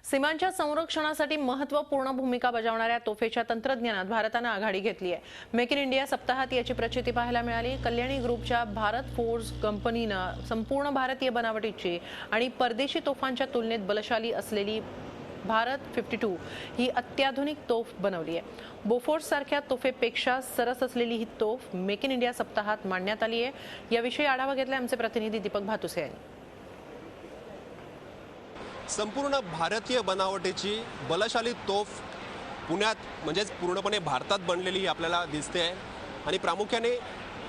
सीमांच्या संरक्षणासाठी महत्त्वपूर्ण भूमिका बजावणाऱ्या तोफेच्या तंत्रज्ञानात भारताने आघाडी घेतली आहे। मेक इन इंडिया सप्ताहात याची प्रचिती पाहायला मिळाली। कल्याणी ग्रुपच्या भारत फोर्स कंपनीने संपूर्ण भारतीय बनावटीची आणि परदेशी तोफांच्या तुलनेत बलशाली असलेली भारत 52 ही अत्याधुनिक तोफ बनवली आहे। बोफोर्स सारख्या तोफेपेक्षा सरस असलेली ही तोफ मेक इन इंडिया सप्ताहात मांडण्यात आली आहे। याविषयी आढावा घेतला आमचे प्रतिनिधी दीपक भातुसे यांनी। संपूर्ण भारतीय बनावटीची बलशाली तोफ पुण्यात म्हणजेच पूर्णपणे भारतात बनलेली ही आपल्याला दिसते आहे। आणि प्रामुख्याने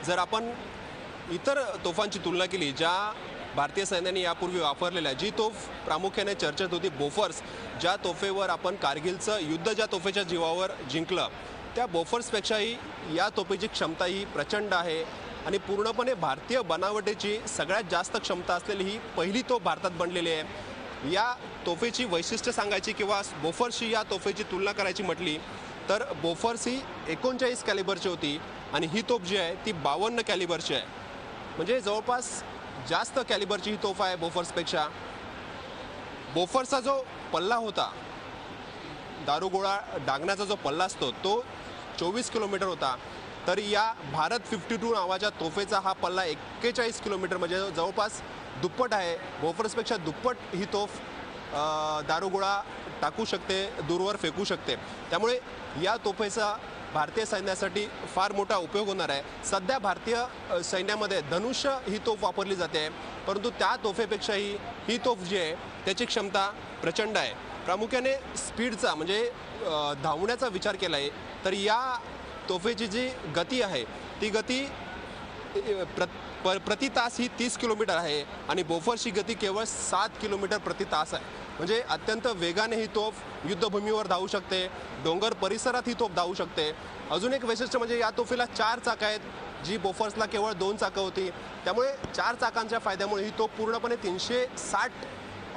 जर आपण इतर तोफांची तुलना केली ज्या भारतीय सैन्याने यापूर्वी वापरलेल्या, जी तोफ प्रामुख्याने चर्चेत होती बोफोर्स, ज्या तोफेवर आपण कारगिलचं युद्ध ज्या तोफेच्या जीवावर जिंकलं, त्या बोफोर्सपेक्षाही या तोफेची क्षमता ही प्रचंड आहे आणि पूर्णपणे भारतीय बनावटीची सगळ्यात जास्त क्षमता असलेली ही पहिली तोफ भारतात बनलेली आहे। या तोफेची वैशिष्ट्य सांगायची किंवा बोफोर्सशी या तोफेची तुलना करायची म्हटली तर बोफोर्स ही 39 कॅलिबरची होती आणि ही तोफ जी आहे ती 52 कॅलिबरची आहे। म्हणजे जवळपास जास्त कॅलिबरची ही तोफ आहे बोफोर्सपेक्षा। बोफोर्सचा जो पल्ला होता, दारुगोळा डागण्याचा जो पल्ला असतो तो 24 किलोमीटर होता, तर या भारत 52 नावाच्या तोफेचा हा पल्ला 41 किलोमीटर, म्हणजे जवळपास दुप्पट आहे। बोफोर्सपेक्षा दुप्पट ही तोफ दारुगोळा टाकू शकते, दूरवर फेकू शकते। त्यामुळे या तोफेचा भारतीय सैन्यासाठी फार मोठा उपयोग होणार आहे। सध्या भारतीय सैन्यामध्ये धनुष्य ही तोफ वापरली जाते, परंतु त्या तोफेपेक्षाही ही तोफ जी आहे त्याची क्षमता प्रचंड आहे। प्रामुख्याने स्पीडचा म्हणजे धावण्याचा विचार केला आहे तर या तोफेची जी गती आहे ती गती प्रति तास ही 30 किलोमीटर आहे आणि बोफोर्सची गती केवळ 7 किलोमीटर प्रति तास आहे। म्हणजे अत्यंत वेगाने ही तोफ युद्धभूमीवर धावू शकते, डोंगर परिसरात ही तोफ धावू शकते। अजून एक वैशिष्ट्य म्हणजे या तोफेला 4 चाकं आहेत, जी बोफोर्सला केवळ 2 चाकं होती। त्यामुळे 4 चाकांच्या फायद्यामुळे ही तोफ पूर्णपणे 360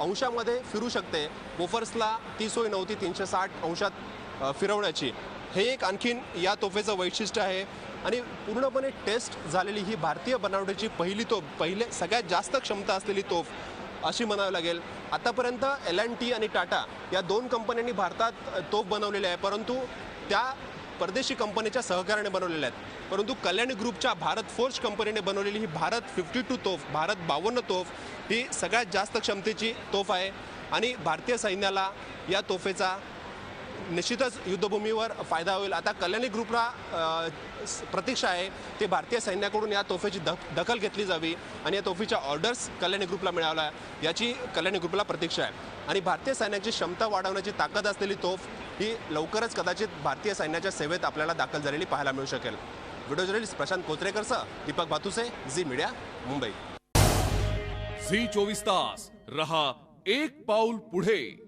अंशामध्ये फिरू शकते। बोफोर्सला ती सोय नव्हती 360 अंशात फिरवण्याची। हे एक आणखीन या तोफेचं वैशिष्ट्य आहे आणि पूर्णपणे टेस्ट झालेली ही भारतीय बनावटीची पहिली तोफ, सगळ्यात जास्त क्षमता असलेली तोफ अशी म्हणावी लागेल। आतापर्यंत L&T आणि टाटा या 2 कंपन्यांनी भारतात तोफ बनवलेल्या आहे, परंतु त्या परदेशी कंपनीच्या सहकार्याने बनवलेल्या आहेत। परंतु कल्याणी ग्रुपच्या भारत फोर्स कंपनीने बनवलेली ही भारत 52 तोफ, भारत 52 तोफ ही सगळ्यात जास्त क्षमतेची तोफ आहे आणि भारतीय सैन्याला या तोफेचा निश्चितच युद्धभूमीवर फायदा होईल। आता कल्याणी ग्रुपला प्रतीक्षा आहे ते भारतीय सैन्याकडून या तोफेची दखल घेतली जावी आणि या तोफेच्या ऑर्डर्स कल्याणी ग्रुपला मिळाल्या याची कल्याणी ग्रुपला प्रतीक्षा आहे। आणि भारतीय सैन्याची क्षमता वाढवण्याची ताकद असलेली तोफ ही लवकरच कदाचित भारतीय सैन्याच्या सेवेत आपल्याला दाखल झालेली पाहायला मिळू शकेल। व्हिडिओ जर्नलिस्ट प्रशांत कोचरेकरसह Deepak Bhatuse, Zee media, Mumbai. Zee 24 तास रहा एक पाऊल पुढे।